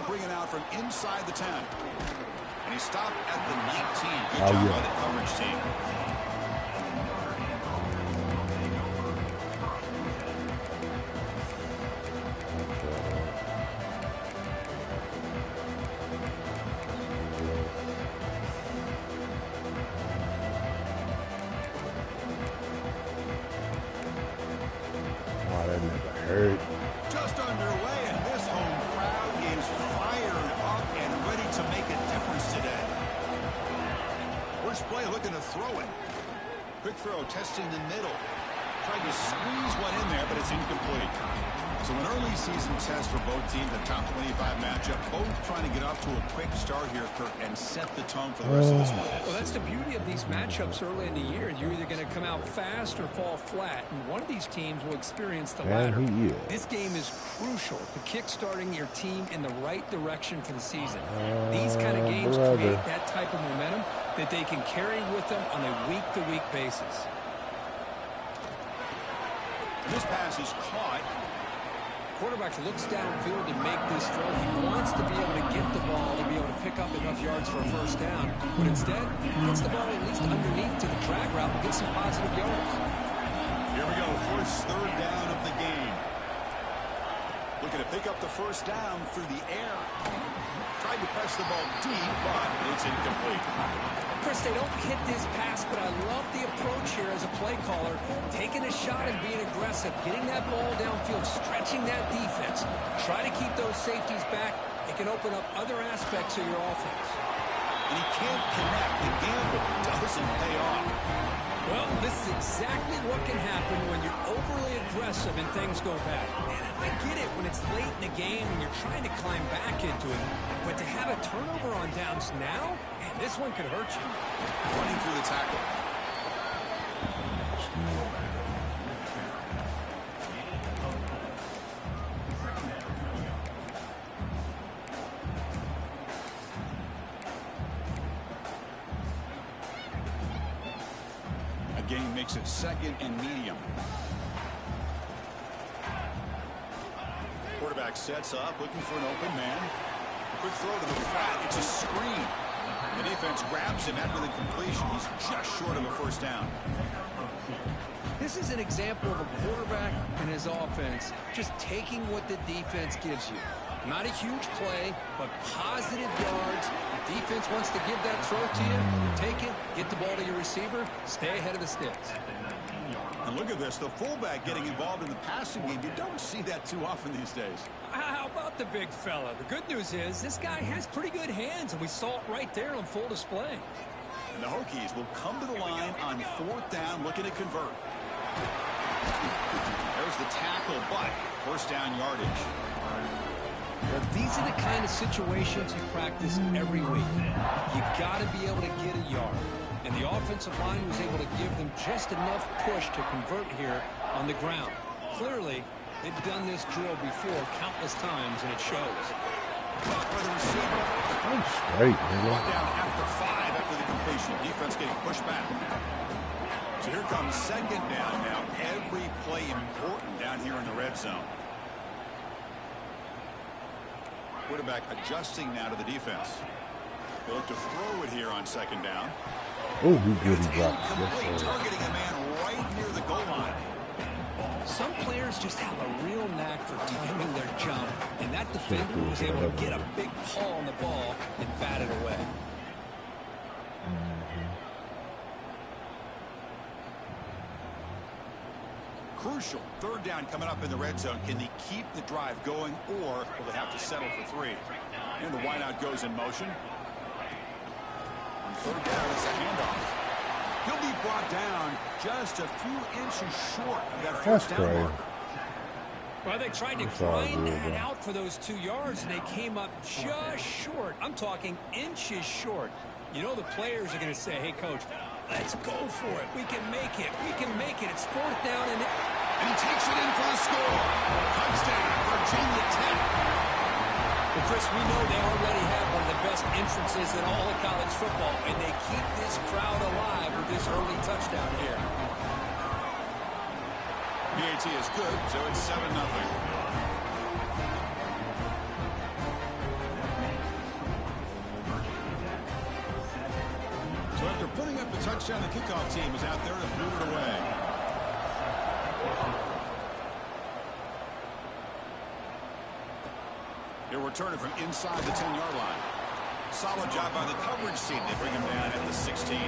bring it out from inside the 10. And he stopped at the 19. Good job by the coverage team. Just underway, and this home crowd is fired up and ready to make a difference today. First play looking to throw it. Quick throw, testing the middle. Tried to squeeze one in there, but it's incomplete. So an early season test for both teams, a top 25 matchup. Both trying to get off to a quick start here, Kirk, and set the tone for the rest of this one. Well, that's the beauty of these matchups early in the year. You're either going to come out fast or fall flat, and one of these teams will experience the latter. This game is crucial to kick-starting your team in the right direction for the season. These kind of games create that type of momentum that they can carry with them on a week-to-week basis. This pass is caught. Quarterback looks downfield to make this throw. He wants to be able to get the ball to be able to pick up enough yards for a first down. But instead, he gets the ball at least underneath to the drag route and gets some positive yards. Here we go. First third down of the game. Looking to pick up the first down through the air. Tried to press the ball deep, but it's incomplete. Chris, they don't hit this pass, but I love the approach here as a play caller. Taking a shot and being aggressive, getting that ball downfield, stretching that defense. Try to keep those safeties back. It can open up other aspects of your offense. And he can't connect. The gamble doesn't pay off. Well, this is exactly what can happen when you're overly aggressive and things go bad. And I get it when it's late in the game and you're trying to climb back into it. But to have a turnover on downs now, man, this one could hurt you. Running through the tackle. Gain makes it second and medium. Quarterback sets up, looking for an open man. Quick throw to the flat. It's a screen. The defense grabs him after the completion. He's just short of a first down. This is an example of a quarterback and his offense just taking what the defense gives you. Not a huge play, but positive yards. The defense wants to give that throw to you. You take it, get the ball to your receiver, stay ahead of the sticks. And look at this, the fullback getting involved in the passing game. You don't see that too often these days. How about the big fella? The good news is this guy has pretty good hands, and we saw it right there on full display. And the Hokies will come to the line on fourth down, looking to convert. There's the tackle, but first down yardage. Well, these are the kind of situations you practice every week. You got to be able to get a yard. And the offensive line was able to give them just enough push to convert here on the ground. Clearly, they've done this drill before countless times, and it shows. Caught by the receiver. That's straight, man. Brought down after 5 after the completion. Defense getting pushed back. So here comes second down now. Every play important down here in the red zone. Quarterback adjusting now to the defense. They look to throw it here on second down. Oh, he good. It's incomplete, targeting a man right near the goal line. Some players just have a real knack for timing their jump, and that defender was able to get a big paw on the ball and bat it away. Crucial third down coming up in the red zone. Can they keep the drive going, or will they have to settle for 3? And the wideout goes in motion. On third down, it's a handoff. He'll be brought down just a few inches short of that first down marker. Well, they tried to grind that out for those 2 yards, and they came up just short. I'm talking inches short. You know the players are going to say, hey, Coach, let's go for it. We can make it. We can make it. It's fourth down. And he takes it in for the score. Touchdown, Virginia Tech. Well, Chris, we know they already have one of the best entrances in all of college football, and they keep this crowd alive with this early touchdown here. PAT is good, so it's 7-0. The touchdown, the kickoff team is out there to move it away. He'll return it from inside the 10-yard line. Solid job by the coverage team. They bring him down at the 16.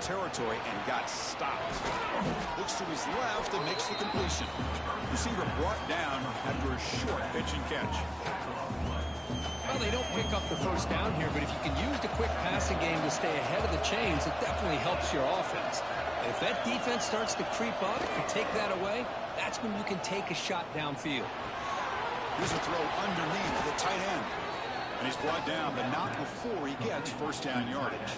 Territory and got stopped. Looks to his left and makes the completion. Receiver brought down after a short pitch and catch. Well, they don't pick up the first down here, but if you can use the quick passing game to stay ahead of the chains, it definitely helps your offense. And if that defense starts to creep up and take that away, that's when you can take a shot downfield. Here's a throw underneath the tight end. And he's brought down, but not before he gets first down yardage.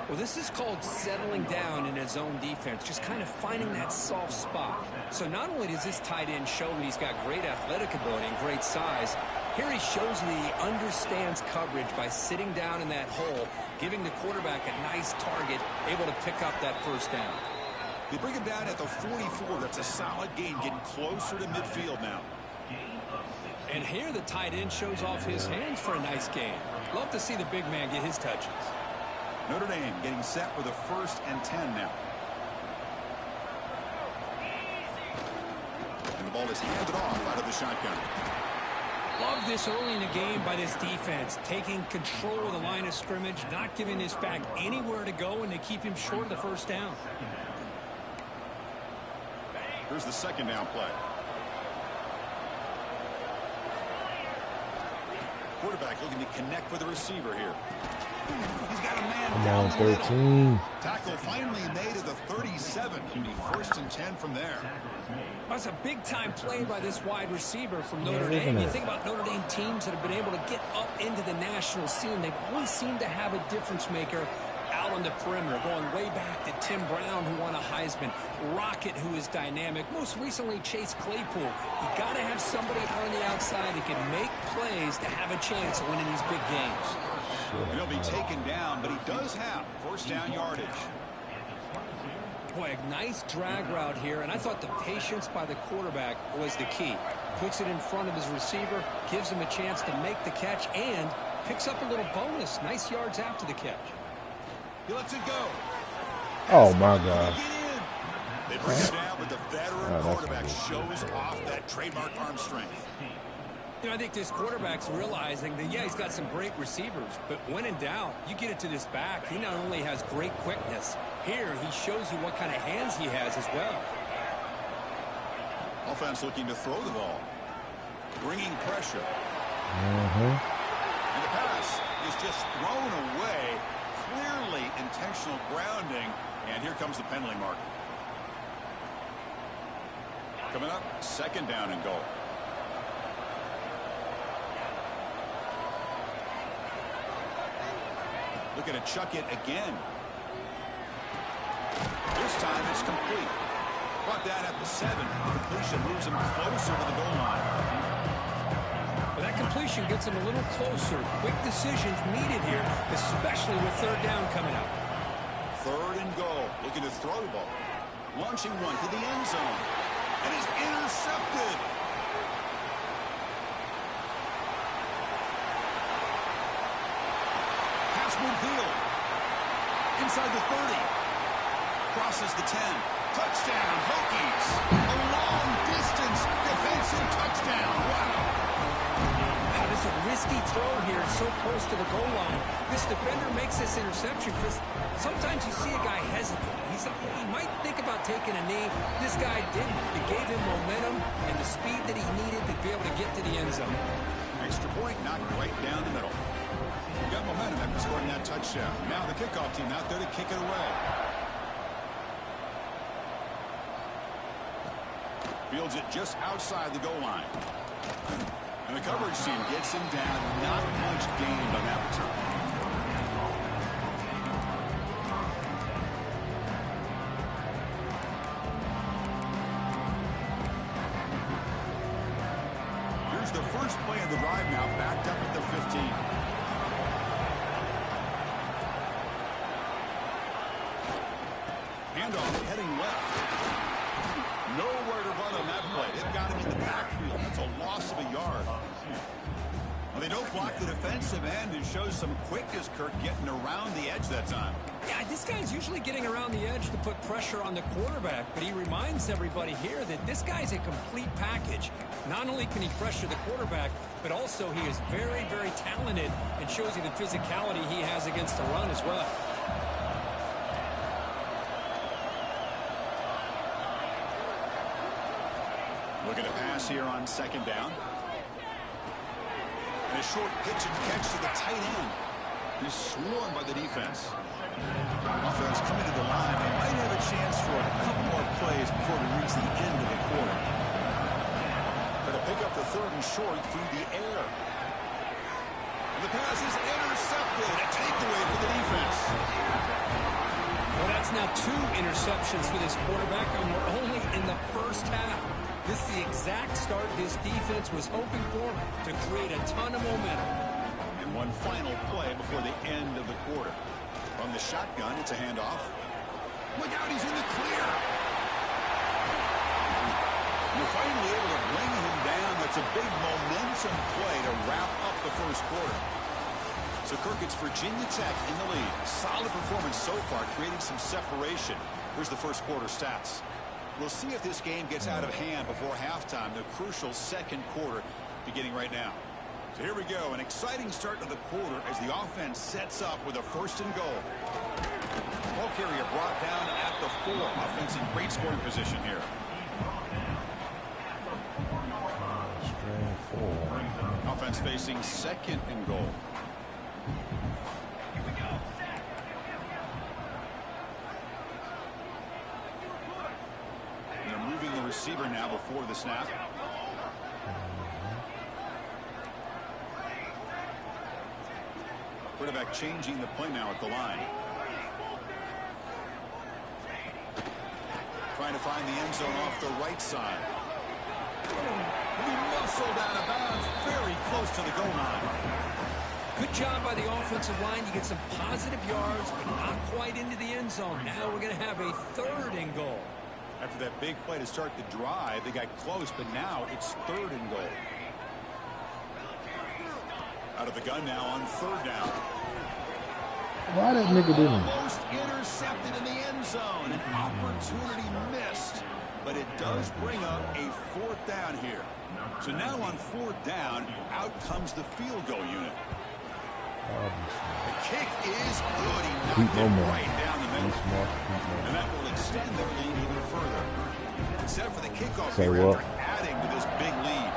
Well, this is called settling down in his own defense, just kind of finding that soft spot. So not only does this tight end show that he's got great athletic ability and great size, here he shows that he understands coverage by sitting down in that hole, giving the quarterback a nice target, able to pick up that first down. They bring him down at the 44. That's a solid gain, getting closer to midfield now. And here the tight end shows off his hands for a nice gain. Love to see the big man get his touches. Notre Dame getting set for the 1st and 10 now. And the ball is handed off out of the shotgun. Love this early in the game by this defense, taking control of the line of scrimmage, not giving this back anywhere to go, and they keep him short of the first down. Here's the second down play. Quarterback looking to connect with the receiver here. He's got a man down 13. Tackle finally made at the 37. Can be 1st and 10 from there. That's a big-time play by this wide receiver from Notre Dame. You think about Notre Dame teams that have been able to get up into the national scene. They've always seemed to have a difference maker out on the perimeter, going way back to Tim Brown, who won a Heisman, Rocket, who is dynamic, most recently Chase Claypool. You got to have somebody on the outside that can make plays to have a chance of winning these big games. He'll be taken down, but he does have first down yardage. Boy, a nice drag route here, and I thought the patience by the quarterback was the key. Puts it in front of his receiver, gives him a chance to make the catch, and picks up a little bonus. Nice yards after the catch. He lets it go. Oh, my God. They bring him down, but the veteran quarterback shows off that trademark arm strength. You know, I think this quarterback's realizing that, yeah, he's got some great receivers, but when in doubt, you get it to this back. He not only has great quickness, here he shows you what kind of hands he has as well. Offense looking to throw the ball. Bringing pressure. Mm-hmm. And the pass is just thrown away. Clearly intentional grounding. And here comes the penalty mark. Coming up, 2nd down and goal. Looking to chuck it again. This time it's complete. Brought down at the 7. Completion moves him closer to the goal line. Well, that completion gets him a little closer. Quick decisions needed here, especially with 3rd down coming up. 3rd and goal. Looking to throw the ball. Launching one to the end zone. And is intercepted. Midfield. Inside the 30. Crosses the 10. Touchdown, Hokies. A long-distance defensive touchdown. Wow. That is a risky throw here, so close to the goal line. This defender makes this interception because sometimes you see a guy hesitate. He might think about taking a knee. This guy didn't. It gave him momentum and the speed that he needed to be able to get to the end zone. Extra point knocked right down the middle. Got momentum after scoring that touchdown. Now the kickoff team out there to kick it away. Fields it just outside the goal line. And the coverage team gets him down. Not much gained on that return. the first play of the drive now, backed up at the 15. Handoff heading left. Nowhere to run on that play. They've got him in the backfield. That's a loss of a yard. Well, they don't block the defensive end and shows some quickness, Kirk, getting around the edge that time. Yeah, this guy's usually getting around the edge to put pressure on the quarterback, but he reminds everybody here that this guy's a complete package. Not only can he pressure the quarterback, but also he is very, very talented and shows you the physicality he has against the run as well. Looking to pass here on second down. And a short pitch and catch to the tight end. He's swarmed by the defense. Offense coming to the line. They might have a chance for a couple more plays before we reach the end of the quarter. Going to pick up the third and short through the air. And the pass is intercepted. A takeaway for the defense. Well, that's now 2 interceptions for this quarterback, and we're only in the first half. This is the exact start his defense was hoping for to create a ton of momentum. And one final play before the end of the quarter. From the shotgun, it's a handoff. Look out, he's in the clear. You're finally able to bring him down. That's a big momentum play to wrap up the first quarter. So, Kirk, it's Virginia Tech in the lead. Solid performance so far, creating some separation. Here's the first quarter stats. We'll see if this game gets out of hand before halftime, the crucial second quarter beginning right now. So here we go, an exciting start to the quarter as the offense sets up with a first and goal. Ball carrier brought down at the 4. Offense in great scoring position here. Offense facing second and goal. Receiver now before the snap. Quarterback changing the play now at the line. Trying to find the end zone off the right side. He muscled out of bounds very close to the goal line. Good job by the offensive line. You get some positive yards, but not quite into the end zone. Now we're going to have a third and goal. After that big play to start the drive, they got close, but now it's third and goal. Out of the gun now on third down. Why that nigga didn't? Almost intercepted in the end zone. An opportunity missed, but it does bring up a fourth down here. So now on fourth down, out comes the field goal unit. The kick is good. He knocked it right down the middle. And that will extend their lead even further. Except for the kickoff here after adding to this big lead.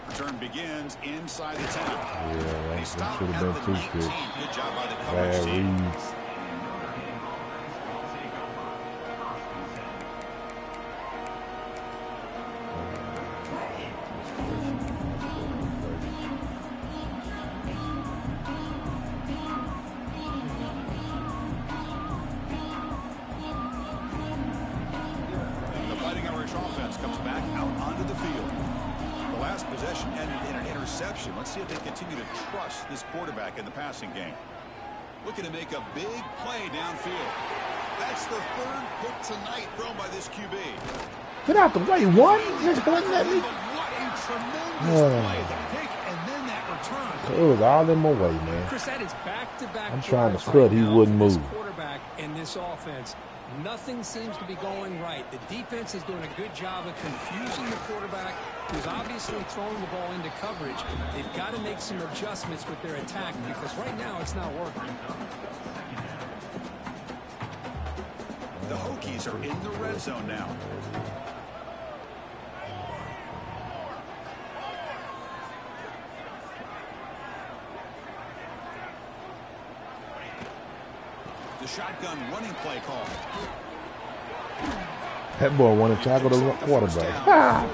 Return begins inside the 10. Yeah, they stopped at the 19. Good job by the coverage team. Let's see if they continue to trust this quarterback in the passing game. Looking to make a big play downfield. That's the third pick tonight thrown by this QB. Get out the way, one. Just pointing at me. What a tremendous play. The pick and then that return. It was all in my way, man. Chris, that is back-to-back. I'm trying to cut. He wouldn't move. Quarterback in this offense. Nothing seems to be going right. The defense is doing a good job of confusing the quarterback, who's obviously throwing the ball into coverage. They've got to make some adjustments with their attack because right now it's not working. The Hokies are in the red zone now. The shotgun running play call. That boy wanted to tackle the quarterback. Ah!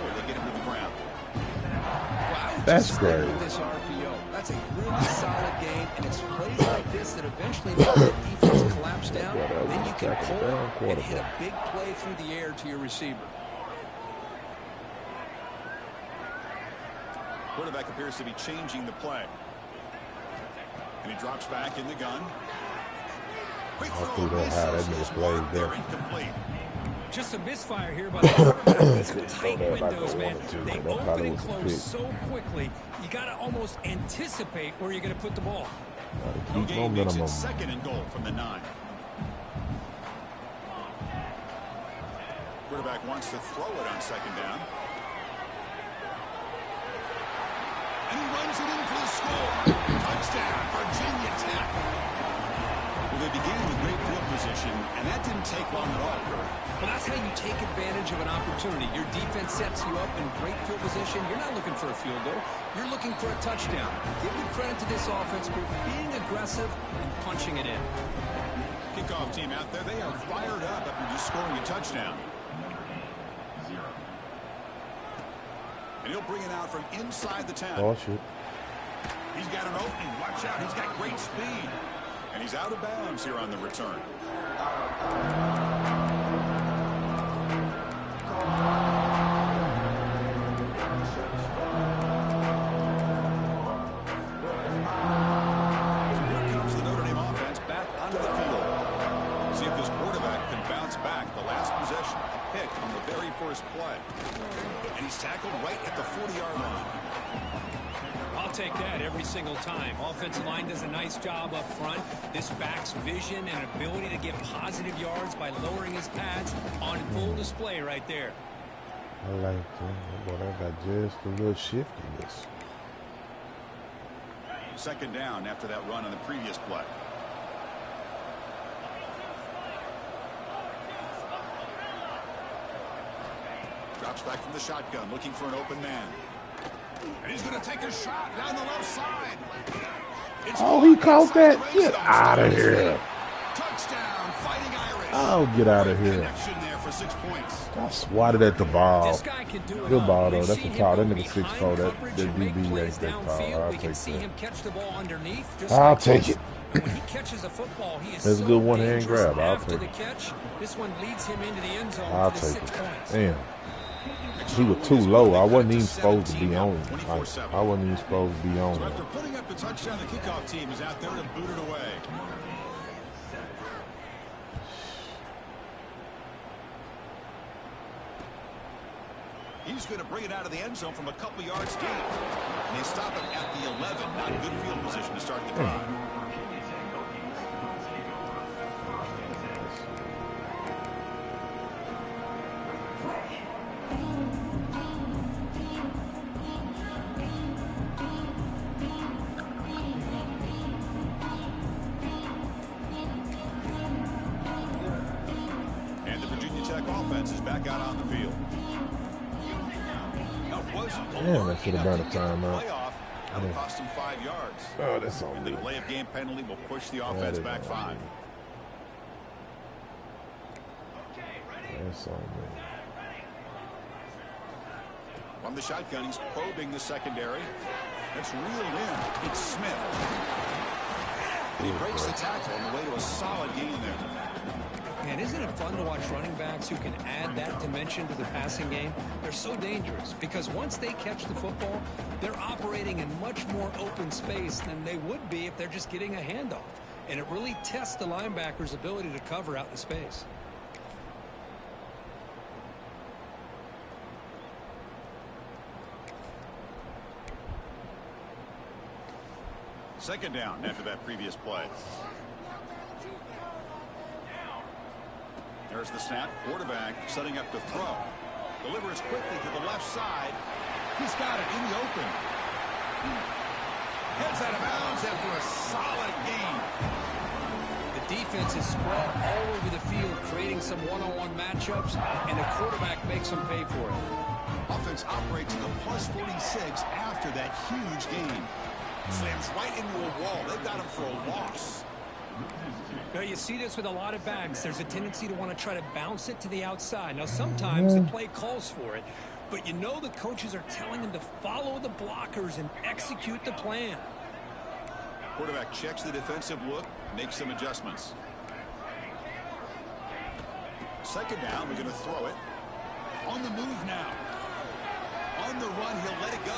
That's great. That's a really solid game, and it's plays like this that eventually make the defense collapse drops down, then you can pull and hit a big play through the air to your receiver. Quarterback appears to be changing the play. And he drops back in the gun. Quick throw misses right there, incomplete. Just a misfire here by the quarterback. Tight windows, man. They open and close so quickly. You got to almost anticipate where you're going to put the ball. No gain makes it 2nd and goal from the 9. Quarterback wants to throw it on 2nd down. And he runs it in for the score. Touchdown, Virginia Tech. Well, they began with great field position, and that didn't take long at all. Well, that's how you take advantage of an opportunity. Your defense sets you up in great field position. You're not looking for a field goal. You're looking for a touchdown. Give the credit to this offense for being aggressive and punching it in. Kickoff team out there, they are fired up after just scoring a touchdown. And he'll bring it out from inside the 10. Oh, shit. He's got an opening. Watch out. He's got great speed. And he's out of bounds here on the return. Here comes the Notre Dame offense back onto the field. See if this quarterback can bounce back. The last possession, a pick on the very first play. And he's tackled right at the 40-yard line. I'll take that every single time. Offensive line does a nice job up front. This back's vision and ability to get positive yards by lowering his pads on full display right there. I like that. But I got just a little shiftiness. 2nd down after that run on the previous play. Drops back from the shotgun, looking for an open man. And he's going to take a shot down the left side. Oh, he caught that? Get out of here. Touchdown, Fighting Irish. Oh, get out of here. Connection there for 6 points. I swatted at the ball. This guy can do it. Good ball, though. We've That's a seen foul. That him nigga go 6'4". That behind coverage and make DB plays ain't that foul. downfield. I'll We can take see that. him catch the ball underneath. Just I'll like take this. it. And when he catches the football, he is That's a so good one-hand dangerous grab. I'll after take the it. catch. This one leads him into the end zone I'll for the take 6 it. points. Damn. He was too low. I wasn't even supposed to be on him. I wasn't even supposed to be on So him. after putting up the touchdown, the kickoff team is out there to boot it away. He's going to bring it out of the end zone from a couple yards deep. And they stop him at the 11. Not good field position to start the drive. And the Virginia Tech offense is back out on the field. Damn, that should have been a timeout. That'll cost him 5 yards. Oh, that's on And the me. delay of game penalty will push the offense back 5. That's on me. From the shotgun, he's probing the secondary. That's reeled in. It's Smith. And he breaks the tackle on the way to a solid gain there. And isn't it fun to watch running backs who can add that dimension to the passing game? They're so dangerous because once they catch the football, they're operating in much more open space than they would be if they're just getting a handoff. And it really tests the linebacker's ability to cover out in space. Second down after that previous play. There's the snap. Quarterback setting up to throw. Delivers quickly to the left side. He's got it in the open. Heads out of bounds after a solid gain. The defense is spread all over the field, creating some one-on-one matchups, and the quarterback makes them pay for it. Offense operates in the plus 46 after that huge gain. Slams right into a wall. They've got him for a loss. Now, you see this with a lot of backs. There's a tendency to want to try to bounce it to the outside. Now, sometimes the play calls for it, but you know the coaches are telling them to follow the blockers and execute the plan. Quarterback checks the defensive look, makes some adjustments. Second down, we're going to throw it. On the move now. On the run, he'll let it go.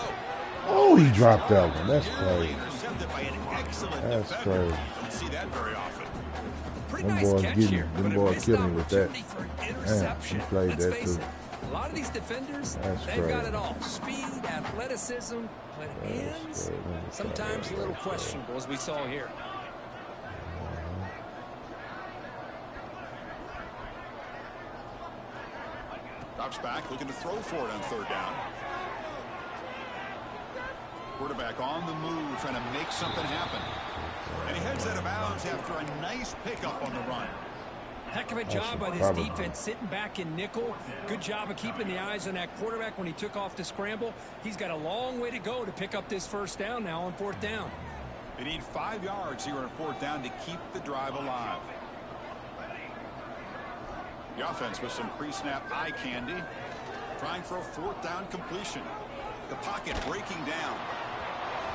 Oh, he dropped that one. That's crazy. Intercepted by an excellent That's defender. crazy. Don't see that very often. Pretty Them nice boys catch getting, here, them but a boys missed killing with that. opportunity for Man, interception. he played Let's that face too. it, a lot of these defenders, That's they've got crazy. it all. Speed, athleticism, but ends, sometimes a little questionable, as we saw here. Drops back, looking to throw for it on third down. Quarterback on the move, trying to make something happen. And he heads out of bounds after a nice pickup on the run. Heck of a job by this defense, sitting back in nickel. Good job of keeping the eyes on that quarterback when he took off the scramble. He's got a long way to go to pick up this first down now on fourth down. They need 5 yards here on fourth down to keep the drive alive. The offense with some pre-snap eye candy, trying for a fourth down completion. The pocket breaking down.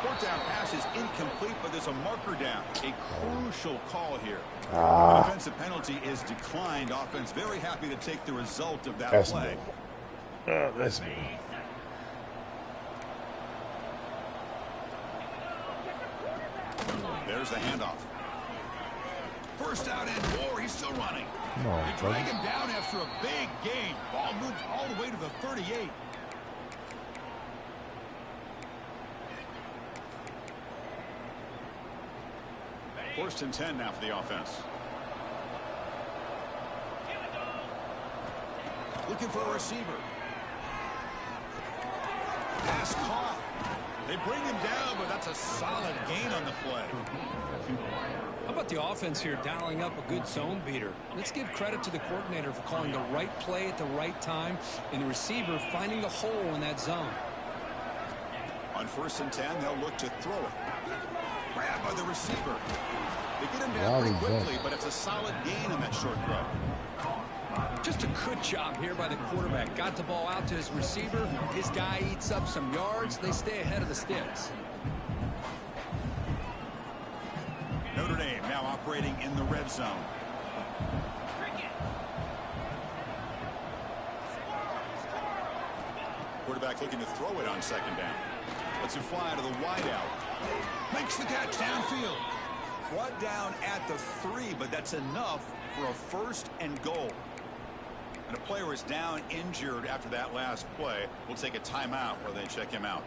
Fourth down pass is incomplete, but there's a marker down. A crucial call here. The defensive penalty is declined. Offense very happy to take the result of that play. That's me. There's the handoff. First down and more. He's still running. Come on, They drag him down after a big gain. Ball moves all the way to the 38. First and 10 now for the offense. Looking for a receiver. Pass caught. They bring him down, but that's a solid gain on the play. How about the offense here dialing up a good zone beater? Let's give credit to the coordinator for calling the right play at the right time and the receiver finding the hole in that zone. On first and 10, they'll look to throw it. Grabbed by the receiver. They get him down pretty quickly, but it's a solid gain on that short throw. Just a good job here by the quarterback. Got the ball out to his receiver. His guy eats up some yards. They stay ahead of the sticks. Notre Dame now operating in the red zone. Quarterback looking to throw it on second down. Lets it fly to the wideout. Makes the catch downfield. Brought down at the 3, but that's enough for a first and goal. And a player is down injured after that last play. We'll take a timeout while they check him out.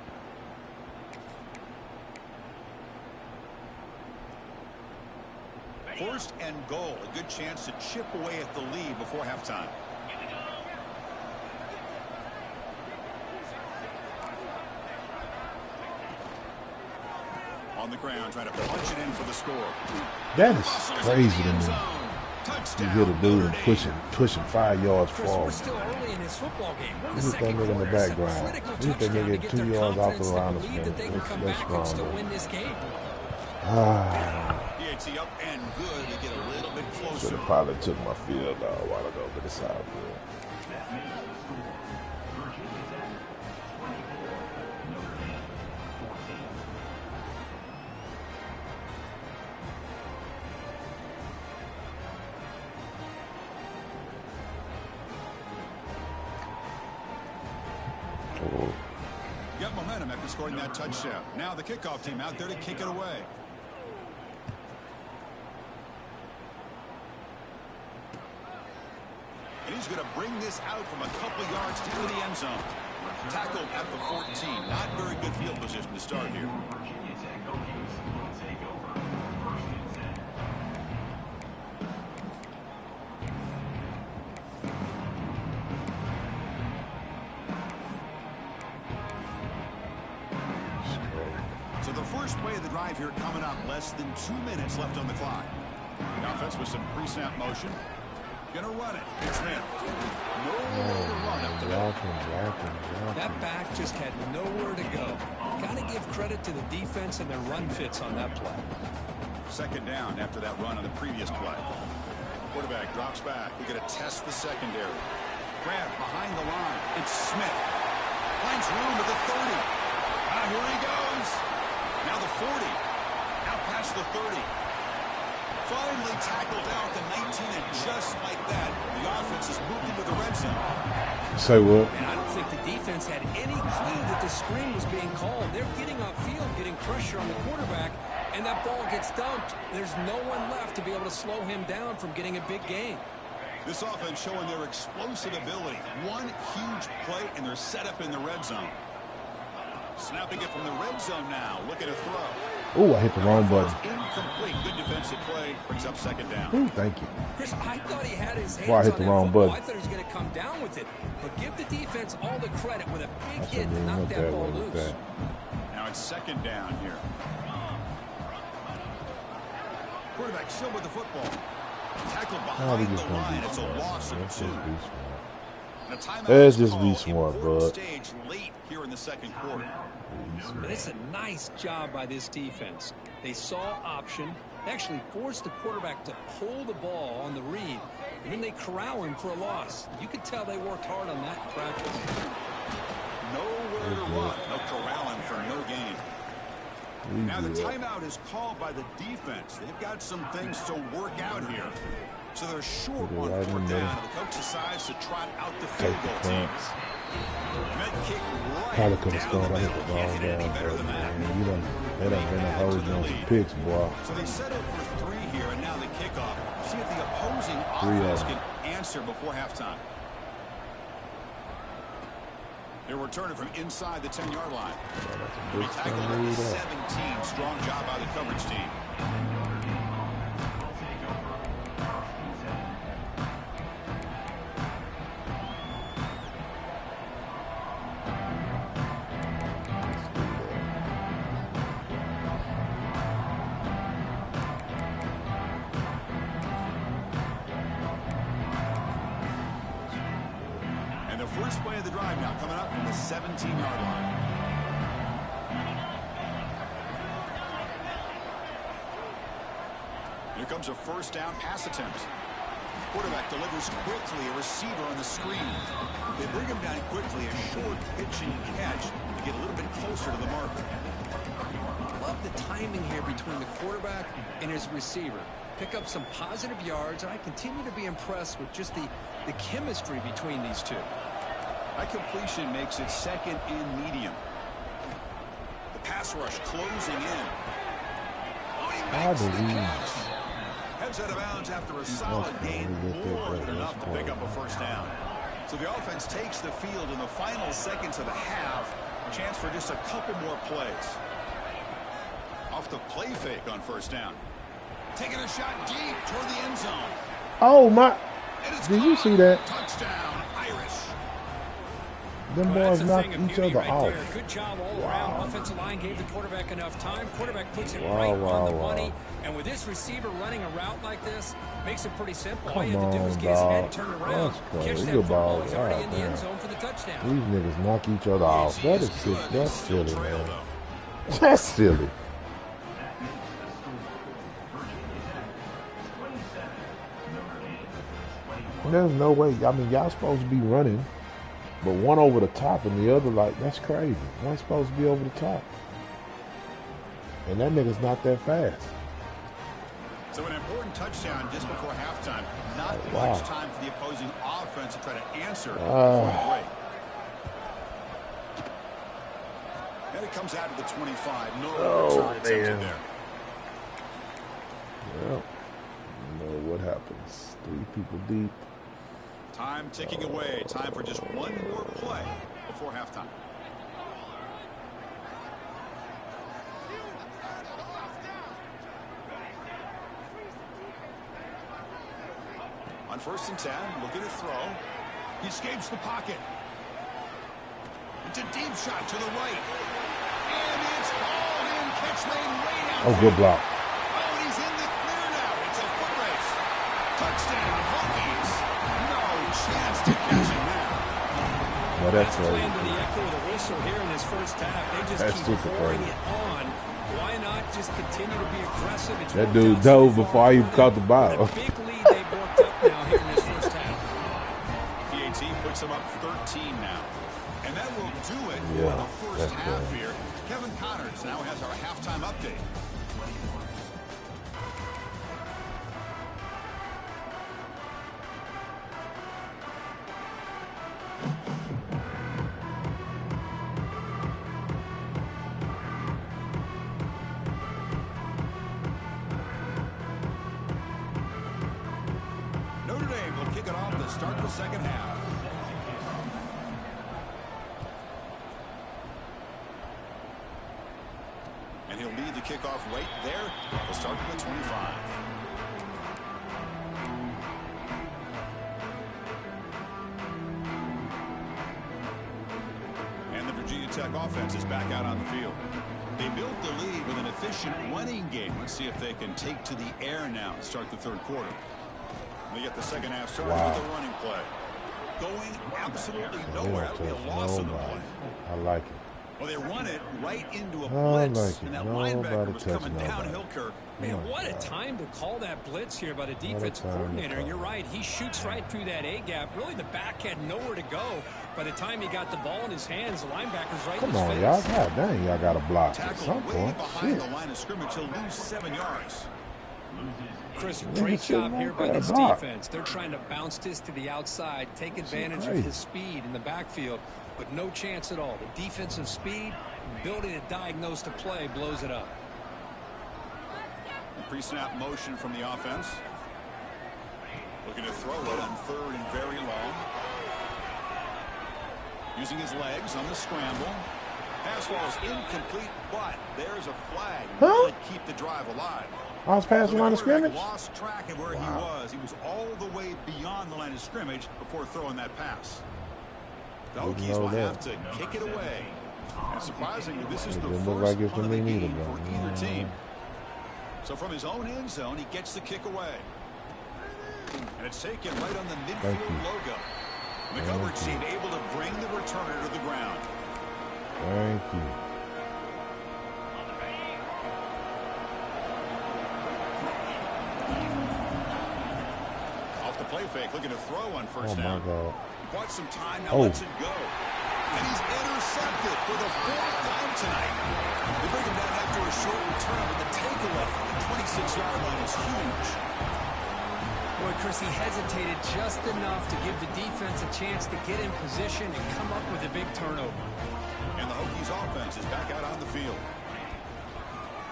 First and goal. A good chance to chip away at the lead before halftime. On the ground, trying to punch it in for the score. That is crazy to me. You hit a dude and pushing 5 yards forward. We're still early in this football game. We're in the Look at that second nigga in the quarter. It's a background. critical Look at that touchdown to nigga get 2 their yards off confidence the line and of believe that they can come back and still win this game. PAT up and good. We get a little bit closer. Should have probably took my field a while ago, but it's all good. Got momentum after scoring that touchdown. Now the kickoff team out there to kick it away. And he's going to bring this out from a couple yards to the end zone. Tackled at the 14. Not very good field position to start here. So the first play of the drive here coming up. Less than 2 minutes left on the clock. The offense with some pre-snap motion. Gonna run it. It's Smith. Nowhere to run up the middle. That back just had nowhere to go. Gotta give credit to the defense and their run fits on that play. Second down after that run on the previous play. Quarterback drops back. We're gonna test the secondary. Grab behind the line. It's Smith. Finds room at the 30. Here he goes. Now the 40. Now past the 30. Finally tackled down at the 19, and just like that, the offense has moved into the red zone. Say what? And I don't think the defense had any clue that the screen was being called. They're getting upfield, getting pressure on the quarterback, and that ball gets dumped. There's no one left to be able to slow him down from getting a big gain. This offense showing their explosive ability. One huge play, and they're set up in the red zone. Snapping it from the red zone now. Looking to throw. Oh, I hit the wrong button. Incomplete. Good defensive play. Brings up second down. Ooh, thank you. Chris, I thought he had his hands I hit the wrong button. I thought he was going to come down with it. But give the defense all the credit with a big hit to knock that ball loose. Now it's second down here. Quarterback still with the football. Tackled behind the line. It's a loss of 2. Let's just be smart, bud. Stage late here in the second quarter. And it's a nice job by this defense. They saw option, actually forced the quarterback to pull the ball on the read, and then they corral him for a loss. You could tell they worked hard on that in practice. Nowhere to run. No corral him for no gain. Now the timeout is called by the defense. They've got some things to work out here. So they're short on 4th down, and the coach decides to trot out the field goal team. Probably could have scored. I hit the ball down, but man, you done, they done been a hose on some picks, boy. So they set it for 3 here, and now the kickoff. See if the opposing offense can answer before halftime. They're returning from inside the 10-yard line. He tackled at the 17. Strong job by the coverage team. First play of the drive now coming up from the 17-yard line. Here comes a first down pass attempt. Quarterback delivers quickly, a receiver on the screen. They bring him down quickly, a short pitching catch to get a little bit closer to the marker. Love the timing here between the quarterback and his receiver. Pick up some positive yards, and I continue to be impressed with just the chemistry between these two. That completion makes it second and medium. The pass rush closing in. Oh, he makes the catch. Heads out of bounds after a solid gain. More than enough to pick up a first down. So the offense takes the field in the final seconds of the half. Chance for just a couple more plays. Off the play fake on first down. Taking a shot deep toward the end zone. Oh, my. Did you see that? Touchdown, Irish. Them boys knocked each other off. Good job all around. Offensive line gave the quarterback enough time. Quarterback puts it right on the money. And with this receiver running a route like this, makes it pretty simple. All you have to do is get his head turned around, catch that football. He's already in the end zone for the touchdown. These niggas knock each other off. That is sick. That's silly, man. That's silly. There's no way. I mean, y'all supposed to be running, but one over the top and the other, like, that's crazy. One's supposed to be over the top. And that nigga's not that fast. So an important touchdown just before halftime. Not much time for the opposing offense to try to answer before the break. And it comes out of the 25. No return attempted there. Well, you know what happens. 3 people deep. Time ticking away. Time for just one more play before halftime. On 1st and 10, looking to throw. He escapes the pocket. It's a deep shot to the right. And it's hauled in. Catch lane way out. Oh, good block. Oh, he's in the clear now. It's a foot race. Touchdown, Hokies. No chance to catch him now. Well, that's right. Into the echo of the whistle here in this first half. They just keep pouring it on. Why not just continue to be aggressive? It's that dude dove before he caught the ball. A big lead they've worked up now here in this first half. PAT puts them up 13 now. And that will do it for the first half here. Kevin Connors now has our halftime update. kick it off to start the second half. And he'll lead the kickoff right there. He'll start at the 25. And the Virginia Tech offense is back out on the field. They built the lead with an efficient running game. Let's see if they can take to the air now and start the third quarter. They get the second half started with a running play. Going absolutely nowhere. That would be a loss in the play. I like it. Well, they run it right into a blitz, and that linebacker was coming downhill, Kirk. Man, what a time to call that blitz here by the defensive coordinator. And you're right, he shoots right through that A-gap. Really, the back had nowhere to go. By the time he got the ball in his hands, the linebacker's right in his face. Come on, y'all. God dang, y'all got to block at some point. Behind the line of scrimmage, he'll lose 7 yards. Chris, great job here by this defense. They're trying to bounce this to the outside, take advantage of his speed in the backfield, but no chance at all. The defensive speed, ability to diagnose the play, blows it up. Pre-snap motion from the offense. Looking to throw it on third and very long. Using his legs on the scramble. Pass ball is incomplete, but there's a flag. Huh? Keep the drive alive. I was past the line of scrimmage. Lost track of where he was. He was all the way beyond the line of scrimmage before throwing that pass. The Hokies will have to kick it away. And surprisingly, this is the first punt of the game for either team. So from his own end zone, he gets the kick away. And it's taken right on the midfield logo. The coverage team able to bring the returner to the ground. Thank you. Off the play fake, looking to throw on first down. God. Bought some time, now lets it go. And he's intercepted for the 4th time tonight. They bring him down after a short return, but the takeaway on the 26-yard line is huge. Boy, Chris, he hesitated just enough to give the defense a chance to get in position and come up with a big turnover. And the Hokies offense is back out on the field.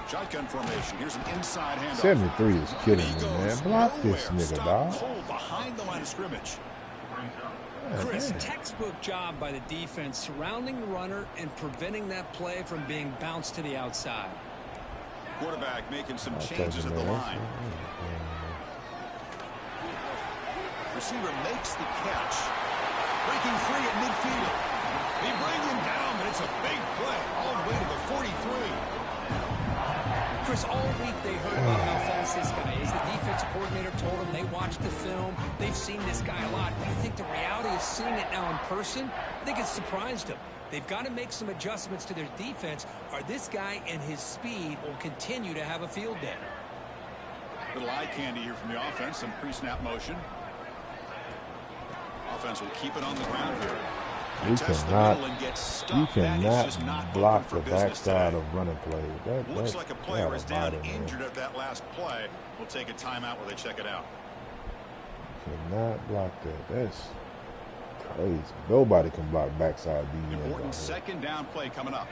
Shotgun formation. Here's an inside handoff. 73 is killing me, man. Block this nigga, dog. Cold behind the line of scrimmage. Chris, textbook job by the defense surrounding the runner and preventing that play from being bounced to the outside. Quarterback making some changes at the line. Receiver makes the catch. Breaking free at midfield. They bring him down, but it's a big play all the way to the 43. Chris, all week they heard about how fast this guy is. The defense coordinator told them they watched the film. They've seen this guy a lot. But I think the reality of seeing it now in person, I think it's surprised them. They've got to make some adjustments to their defense, or this guy and his speed will continue to have a field day. Little eye candy here from the offense. Some pre-snap motion. Offense will keep it on the ground here. You cannot block the backside of running plays. Looks like a player is down injured at that last play. We'll take a timeout while they check it out. Cannot block that. That's crazy. Nobody can block backside defense. Important second down play coming up.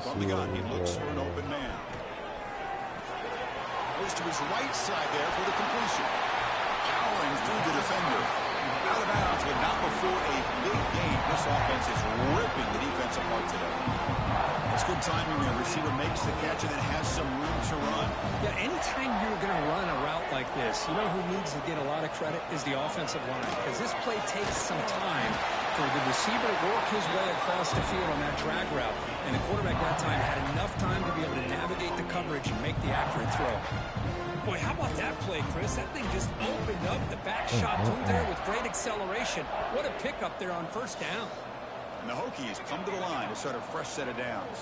From the gun, he looks for an open man. Goes to his right side there for the completion. Powering through the defender. Out of bounds, but not before a big game. This offense is ripping the defense apart today. That's good timing there. Receiver makes the catch and then has some room to run. Yeah, anytime you're going to run a route like this, you know who needs to get a lot of credit is the offensive line. Because this play takes some time for the receiver to work his way across the field on that drag route. And the quarterback that time had enough time to be able to navigate the coverage and make the accurate throw. Boy, how about that play, Chris? That thing just opened up. The back shot through there with great acceleration. What a pickup there on first down. And the Hokies come to the line to start a fresh set of downs.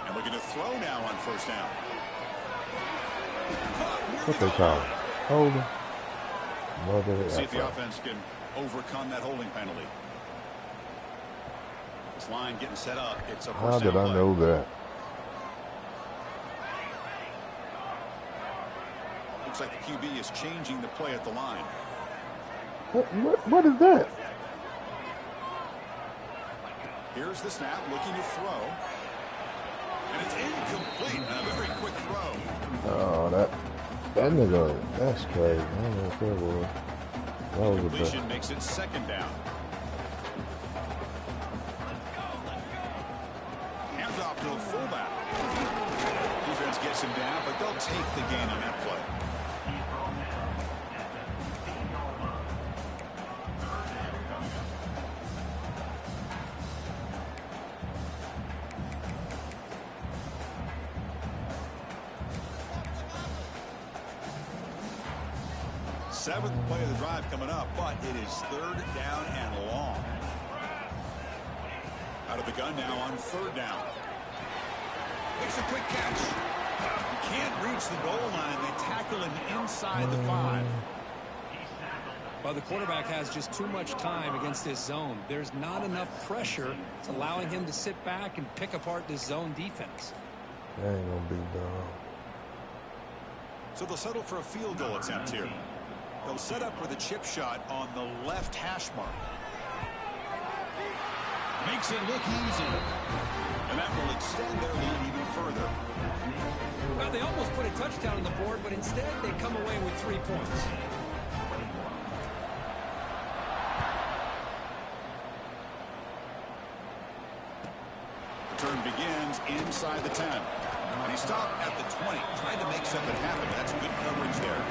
And looking to throw now on first down. What they call it? Holding. See if the offense can overcome that holding penalty. This line getting set up. It's a first down. How did I know that? Looks like the QB is changing the play at the line. What is that? Here's the snap, looking to throw. And it's incomplete. A very quick throw. Oh, that nigga, that's crazy. I don't know if that was. That was completion makes it second down. Hands off to the fullback. Defense gets him down, but they'll take the gain on that play. Seventh play of the drive coming up, but it is third down and long. Out of the gun now on third down. Makes a quick catch. He can't reach the goal line. They tackle him inside the 5. Well, the quarterback has just too much time against this zone. There's not enough pressure. It's allowing him to sit back and pick apart this zone defense. That ain't gonna be done. So they'll settle for a field goal attempt here. They'll set up for the chip shot on the left hash mark. Makes it look easy. And that will extend their lead even further. Well, they almost put a touchdown on the board, but instead they come away with 3 points. Return begins inside the 10. And he stopped at the 20, trying to make something happen. That's good coverage there.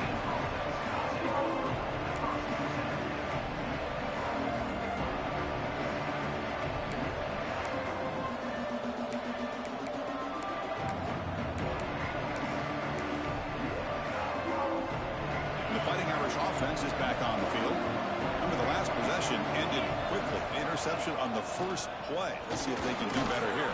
Offense is back on the field. Remember, the last possession ended quickly. Interception on the first play. Let's see if they can do better here.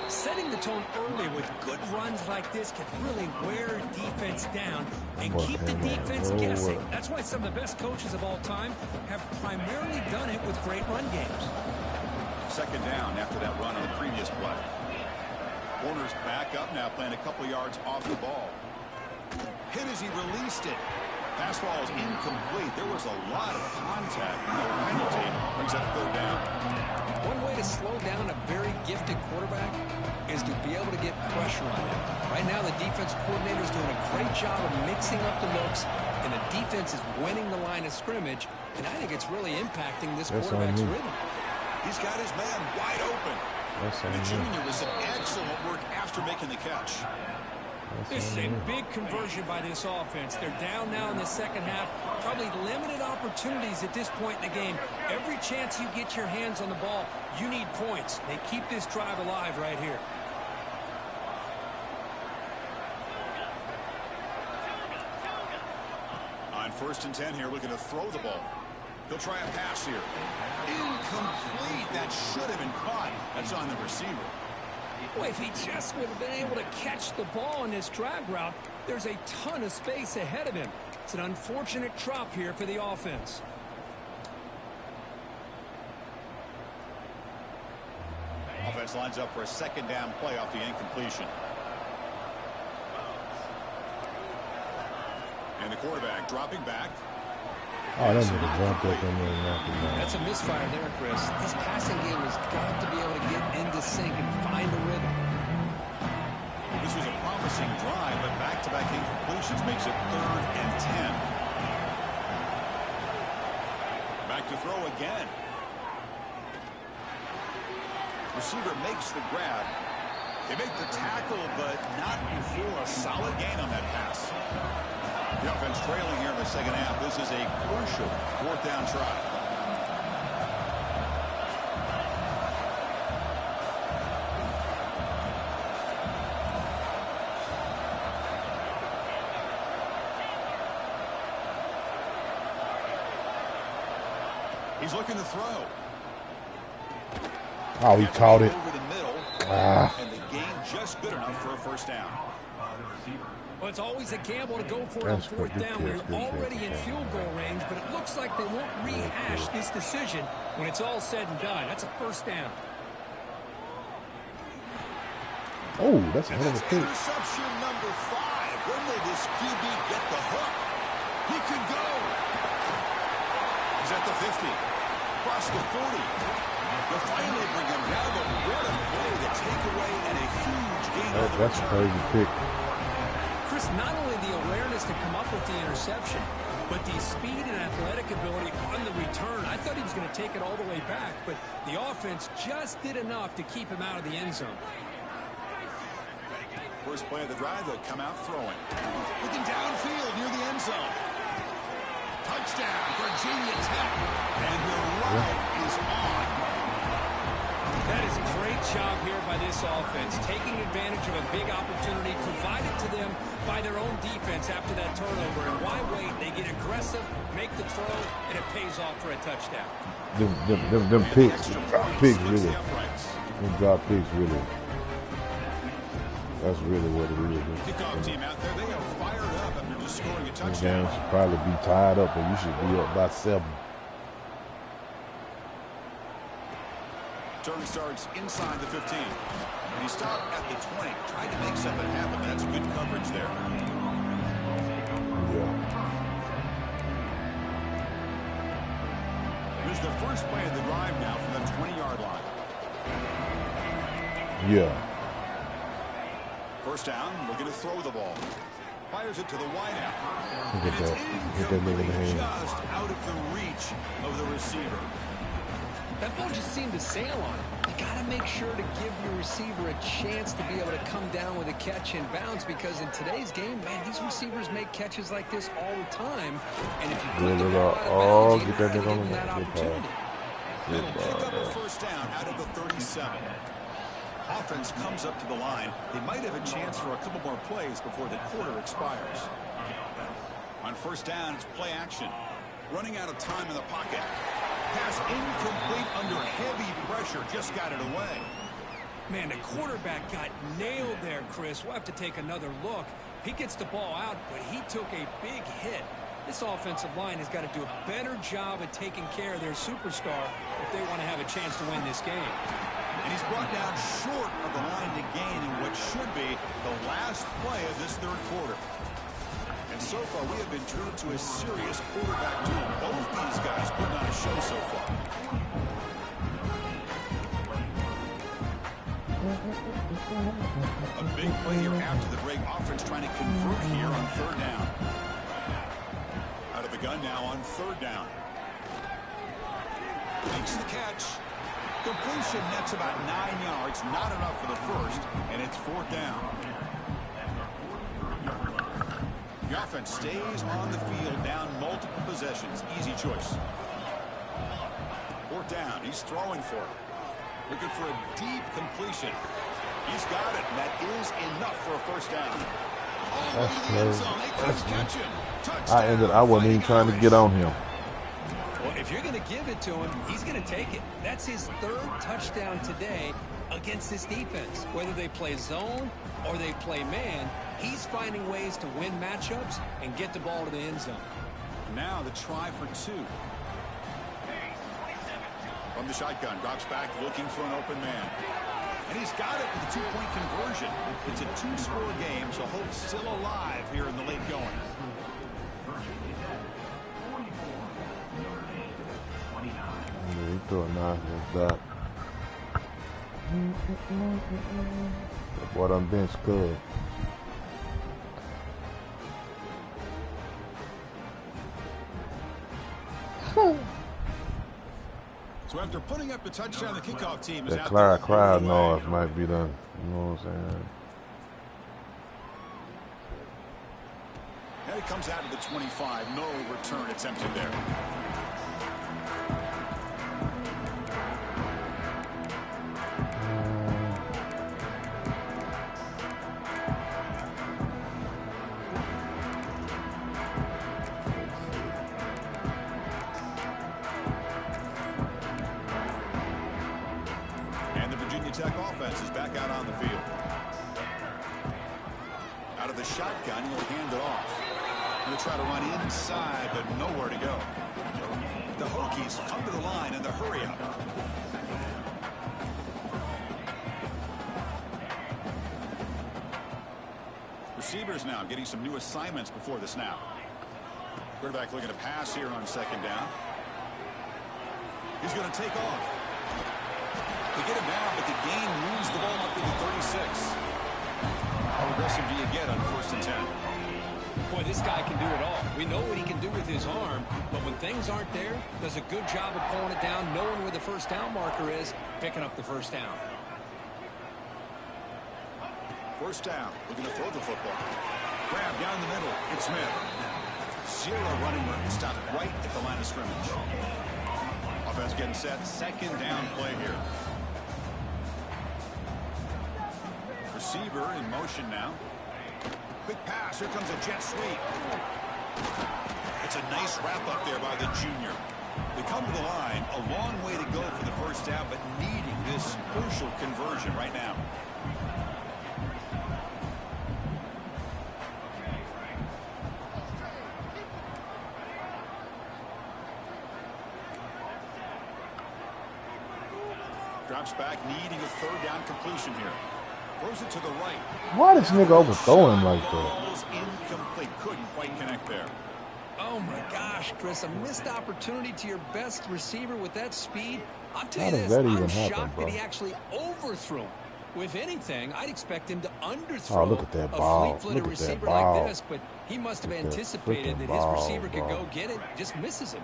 Setting the tone early with good runs like this can really wear defense down and keep the defense guessing. That's why some of the best coaches of all time have primarily done it with great run games. Second down after that run on the previous play. Warner's back up now, playing a couple yards off the ball. Hit as he released it. Pass ball is incomplete. There was a lot of contact. No penalty. Brings up third down. One way to slow down a very gifted quarterback is to be able to get pressure on him. Right now, the defense coordinator is doing a great job of mixing up the looks, and the defense is winning the line of scrimmage, and I think it's really impacting this quarterback's rhythm. He's got his man wide open. And the junior with some excellent work after making the catch. This is a big conversion by this offense. They're down now in the second half. Probably limited opportunities at this point in the game. Every chance you get your hands on the ball, you need points. They keep this drive alive right here. On 1st and 10 here, looking to throw the ball. He'll try a pass here. Incomplete. That should have been caught. That's on the receiver. Boy, if he just would have been able to catch the ball on this drag route, there's a ton of space ahead of him. It's an unfortunate drop here for the offense. Offense lines up for a second down play off the incompletion. And the quarterback dropping back. Oh, that nigga jumped up in there and knocked him down. That's a misfire there, Chris. This passing game has got to be able to get into sync and find a rhythm. This was a promising drive, but back-to-back incompletions makes it 3rd and 10. Back to throw again. Receiver makes the grab. They make the tackle, but not before a solid gain on that pass. The offense trailing here in the second half. This is a crucial 4th down try. He's looking to throw. Oh, he caught it. Over the middle, and the gain just good enough for a 1st down. Well, it's always a gamble to go for it on 4th down when you're already in field goal range, but it looks like they won't rehash this decision when it's all said and done. That's a 1st down. Oh, that's a hell of a pick. Interception number 5. When will this QB get the hook? He can go. He's at the 50. Across the 40. They'll finally bring him down, but what a play, the takeaway, and a huge gain on the That's a crazy pick. Chris, not only the awareness to come up with the interception, but the speed and athletic ability on the return. I thought he was going to take it all the way back, but the offense just did enough to keep him out of the end zone. First play of the drive, they'll come out throwing. Looking downfield near the end zone. Touchdown, Virginia Tech. And the ride is on. That is a great job here by this offense, taking advantage of a big opportunity provided to them by their own defense after that turnover. And why wait? They get aggressive, make the throw, and it pays off for a touchdown. Them picks, really. Them drop picks, really. That's really what it is. Kickoff team out there, they are fired up after just scoring a touchdown. The game should probably be tied up, and you should be up by 7. Turn starts inside the 15. And he stopped at the 20. Tried to make something happen. That's good coverage there. Yeah. Here's the first play of the drive now from the 20-yard line. Yeah. First down, looking to throw the ball. Fires it to the wideout. Look at that. Hit that nigga in the hand. Just out of the reach of the receiver. That ball just seemed to sail on him. You got to make sure to give your receiver a chance to be able to come down with a catch in bounds, because in today's game, man, these receivers make catches like this all the time. And if you put the ball out of bounds, you're not going to give them that opportunity. They'll pick up a first down out of the 37. Offense comes up to the line. They might have a chance for a couple more plays before the quarter expires. On first down, it's play action. Running out of time in the pocket. Pass incomplete under heavy pressure. Just got it away. Man, the quarterback got nailed there, Chris. We'll have to take another look. He gets the ball out, but he took a big hit. This offensive line has got to do a better job at taking care of their superstar if they want to have a chance to win this game. And he's brought down short of the line to gain in what should be the last play of this third quarter. And so far, we have been true to a serious quarterback duel. Both these guys putting on a show so far. A big play here after the break. Offense trying to convert here on third down. Out of the gun now on third down. Makes the catch. Completion nets about 9 yards. Not enough for the first, and it's fourth down. The offense stays on the field, down multiple possessions. Easy choice. Fourth down. He's throwing for it. Looking for a deep completion. He's got it, and that is enough for a first down. That's crazy. I wasn't even trying to get on him. Well, if you're going to give it to him, he's going to take it. That's his third touchdown today against this defense. Whether they play zone or they play man, he's finding ways to win matchups and get the ball to the end zone. Now the try for 2. From the shotgun, drops back looking for an open man. And he's got it with a 2-point conversion. It's a 2-score game, so hope still alive here in the late going. He threw a nice dot. That boy done been scuffed. So after putting up the touchdown, the kickoff team is that out. crowd noise might be done. You know what I'm saying? And it comes out to the 25. No return attempted there. Tech offense is back out on the field. Out of the shotgun, he'll hand it off. He'll try to run inside, but nowhere to go. The Hokies come to the line in the hurry up. Receivers now getting some new assignments before the snap. Quarterback looking to pass here on second down. He's going to take off. They get him down, but the gain moves the ball up to the 36. How aggressive do you get on 1st and 10? Boy, this guy can do it all. We know what he can do with his arm, but when things aren't there, does a good job of pulling it down, knowing where the first down marker is, picking up the first down. 1st down. We're going to throw the football. Grab down the middle. It's Smith. Zero running room. Stop right at the line of scrimmage. Offense getting set. 2nd down play here. Receiver in motion now. Quick pass. Here comes a jet sweep. It's a nice wrap up there by the junior. They come to the line. A long way to go for the 1st down, but needing this crucial conversion right now. Drops back, needing a 3rd down completion here. Throws it to the right. Why does nigga overthrow him like that? Was incomplete. Couldn't quite connect there. Oh my gosh, Chris, a missed opportunity to your best receiver with that speed. I'll tell you this, I'm shocked that he actually overthrew him. With anything, I'd expect him to underthrow look at that ball. a fleet-footed receiver like this, but he must have anticipated that his receiver could go get it, just misses him.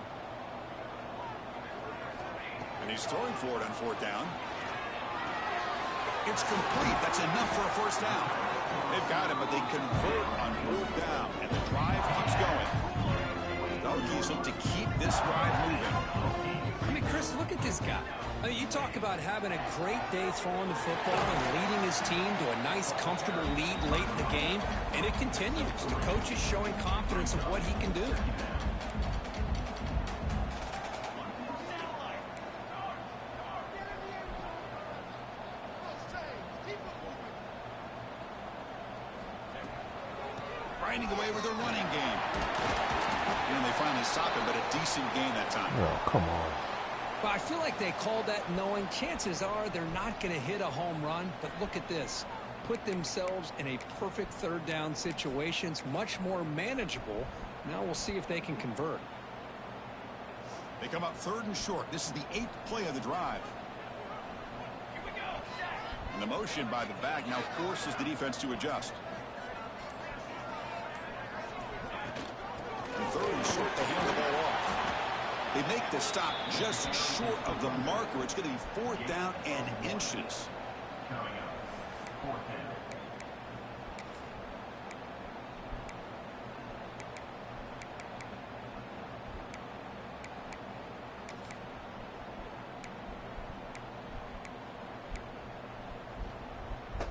And he's throwing for it on 4th down. It's complete. That's enough for a 1st down. They've got him, but they convert on 4th down, and the drive keeps going. The Hokies look to keep this drive moving. I mean, Chris, look at this guy. I mean, you talk about having a great day throwing the football and leading his team to a nice, comfortable lead late in the game, and it continues. The coach is showing confidence of what he can do. Grinding away with their running game. And they finally stop him, but a decent gain that time. Oh, come on. Well, I feel like they called that knowing chances are they're not going to hit a home run. But look at this. Put themselves in a perfect 3rd down situation. It's much more manageable. Now we'll see if they can convert. They come up 3rd and short. This is the 8th play of the drive. And the motion by the back now forces the defense to adjust. And 3rd and short to hand the ball off. They make the stop just short of the marker. It's going to be 4th down and inches.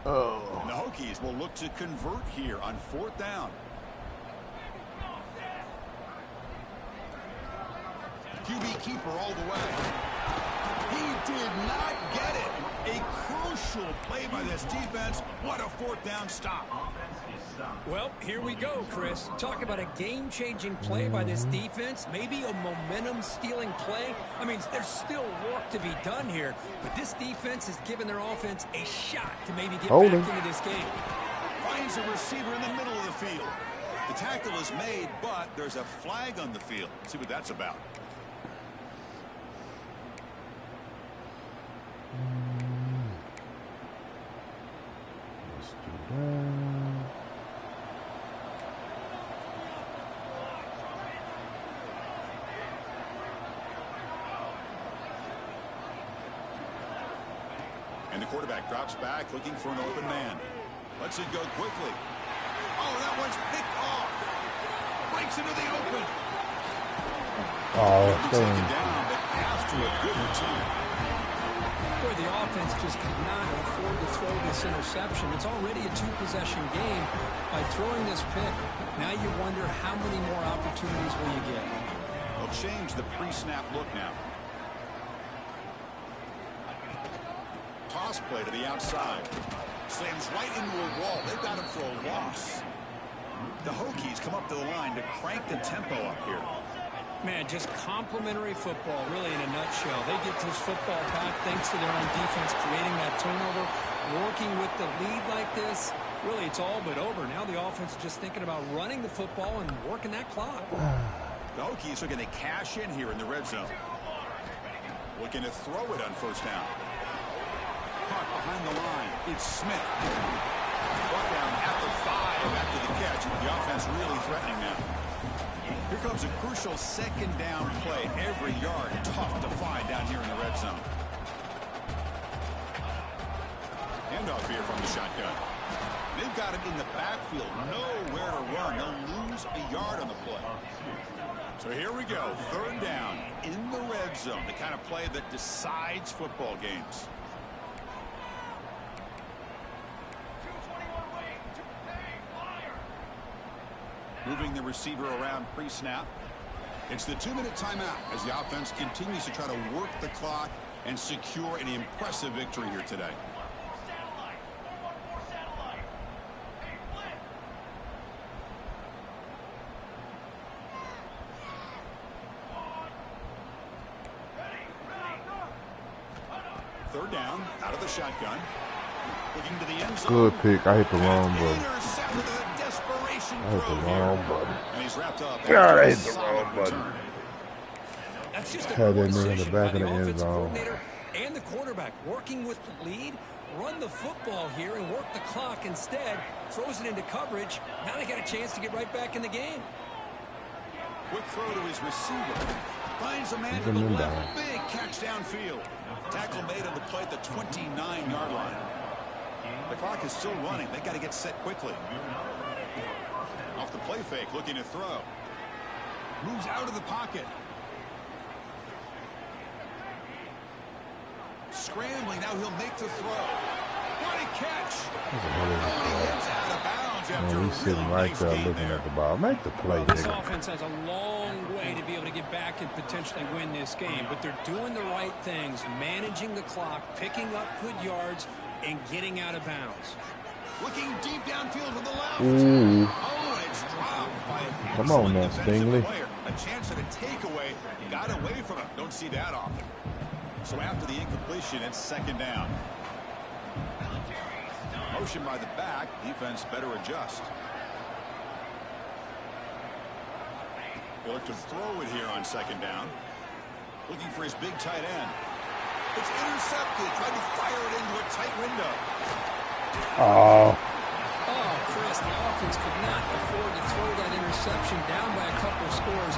Oh. And the Hokies will look to convert here on 4th down. QB keeper all the way. He did not get it. A crucial play by this defense. What a 4th down stop. Well, here we go, Chris. Talk about a game-changing play by this defense. Maybe a momentum-stealing play. I mean, there's still work to be done here, but this defense has given their offense a shot to maybe get back into this game. Finds a receiver in the middle of the field. The tackle is made, but there's a flag on the field. Let's see what that's about. Let's do that. And the quarterback drops back, looking for an open man. Lets it go quickly. Oh, that one's picked off. Breaks into the open. Oh, taken down, but after a good return. Boy, the offense just cannot afford to throw this interception. It's already a 2-possession game. By throwing this pick, now you wonder how many more opportunities will you get. They'll change the pre-snap look now. Toss play to the outside. Slams right into a wall. They've got him for a loss. The Hokies come up to the line to crank the tempo up here. Man, just complimentary football, really, in a nutshell. They get this football back thanks to their own defense creating that turnover. Working with the lead like this, really, it's all but over. Now the offense is just thinking about running the football and working that clock. The Hokies are going to cash in here in the red zone. Looking to throw it on 1st down. caught behind the line. It's Smith. Brought down at the 5 after the catch. The offense really threatening now. Here comes a crucial second down play. Every yard tough to find down here in the red zone. Handoff here from the shotgun. They've got him in the backfield. Nowhere to run. They'll lose a yard on the play. So here we go. Third down in the red zone. The kind of play that decides football games. Moving the receiver around pre-snap. It's the 2-minute timeout as the offense continues to try to work the clock and secure an impressive victory here today. Third down, out of the shotgun. Looking to the end zone. Good pick. I hit the wrong button. I hit the wrong button. And he's wrapped up. God, I hit the wrong button. That's just had that man in the back of the end zone. And the quarterback working with the lead. Run the football here and work the clock instead. Throws it into coverage. Now they got a chance to get right back in the game. Quick throw to his receiver. Finds a man to the left. Big catch downfield. Tackle made on the play at the 29-yard line. The clock is still running. They got to get set quickly. Off the play fake, looking to throw. Moves out of the pocket. Scrambling, now he'll make the throw. What a catch! He's sitting right there looking at the ball. Make the play. This offense has a long way to be able to get back and potentially win this game, but they're doing the right things, managing the clock, picking up good yards, and getting out of bounds. Looking deep downfield to the left. Ooh. Oh, it's dropped by a Come on now, Stingley. Player. A chance at a takeaway. Got away from him. Don't see that often. So after the incompletion, it's second down. Motion by the back. Defense better adjust. He'll look to throw it here on second down. Looking for his big tight end. It's intercepted. Tried to fire it into a tight window. Oh, Chris, the offense could not afford to throw that interception down by a couple of scores.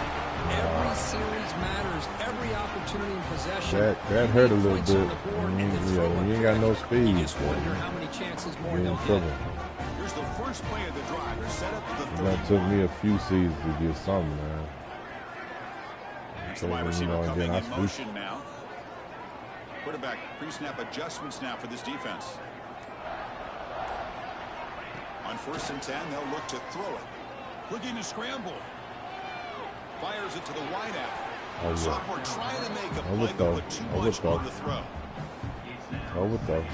Every series matters. Every opportunity in possession. That hurt a little bit. When you ain't got no speed, you just wonder how many chances more you're in they'll trouble. get. Here's the first play of the drive. They're set up the That took me a few seasons to get something, man. The wide receiver coming in motion now. Quarterback pre-snap adjustments now for this defense. On 1st and 10, they'll look to throw it. Looking to scramble. Fires it to the wideout. Sophomore trying to make a play, but put too much on the throw. Overthrow.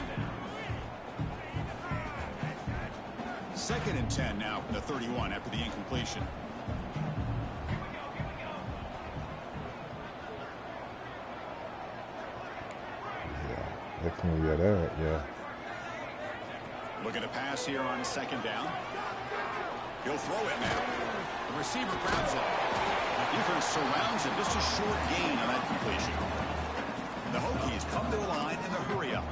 2nd and 10 now from the 31 after the incompletion. Yeah. Looking to pass here on second down. He'll throw it now. The receiver grabs it. Defense surrounds him. Just a short gain on that completion. The Hokies come to the line in the hurry up.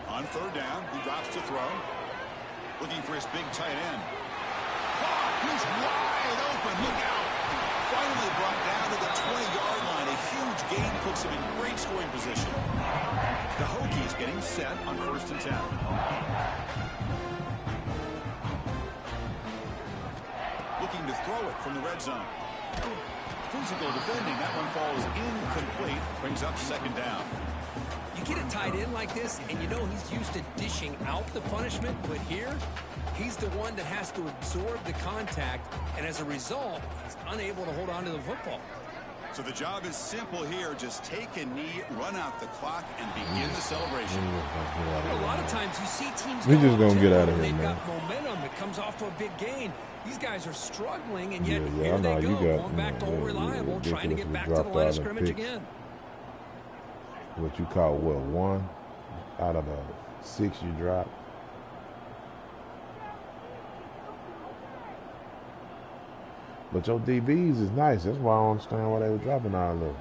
On 3rd down, he drops to throw. Looking for his big tight end. He's wide open. Look out. Finally brought down to the 20-yard line. A huge gain puts him in great scoring position. The Hokies getting set on 1st and 10. Looking to throw it from the red zone. Physical defending. That one falls incomplete. Brings up second down. You get a tight end like this, and you know he's used to dishing out the punishment, but here, he's the one that has to absorb the contact, and as a result, he's unable to hold on to the football. So the job is simple here. Just take a knee, run out the clock, and begin the celebration. A lot of times you see teams we just gonna get out of here, they've man. got momentum. It comes off to a big gain. These guys are struggling, and yet here I they know, go, going back to old reliable, trying to get back to the line of scrimmage again. What you call, one out of a 6 you drop? But your DBs is nice. That's why I don't understand why they were dropping all of them.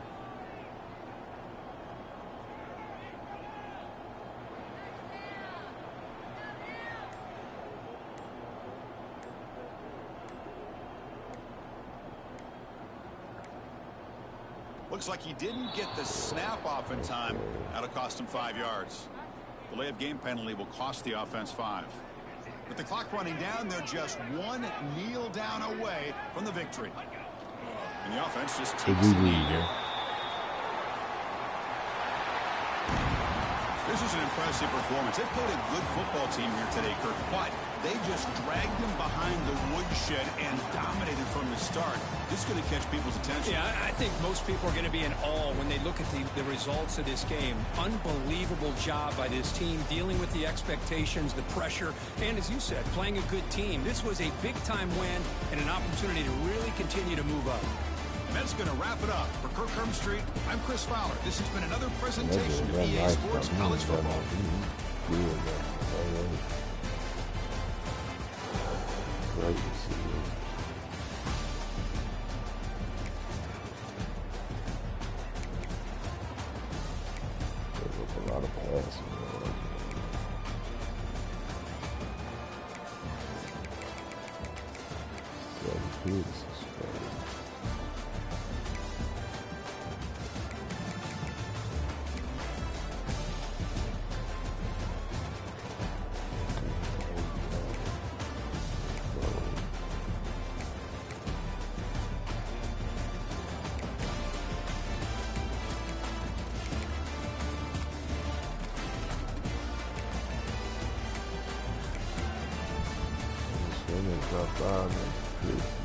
Looks like he didn't get the snap off in time. That'll cost him 5 yards. Delay of game penalty will cost the offense 5. With the clock running down, they're just one kneel down away from the victory. And the offense just takes the lead here. This is an impressive performance. They played a good football team here today, Kirk, but they just dragged them behind the woodshed and dominated from the start. This is going to catch people's attention. Yeah, I think most people are going to be in awe when they look at the results of this game. Unbelievable job by this team, dealing with the expectations, the pressure, and as you said, playing a good team. This was a big-time win and an opportunity to really continue to move up. And that's going to wrap it up. For Kirk Herbstreit, I'm Chris Fowler. This has been another presentation of EA Sports College Football. Great to see you. There was a lot of passing. Dropped on and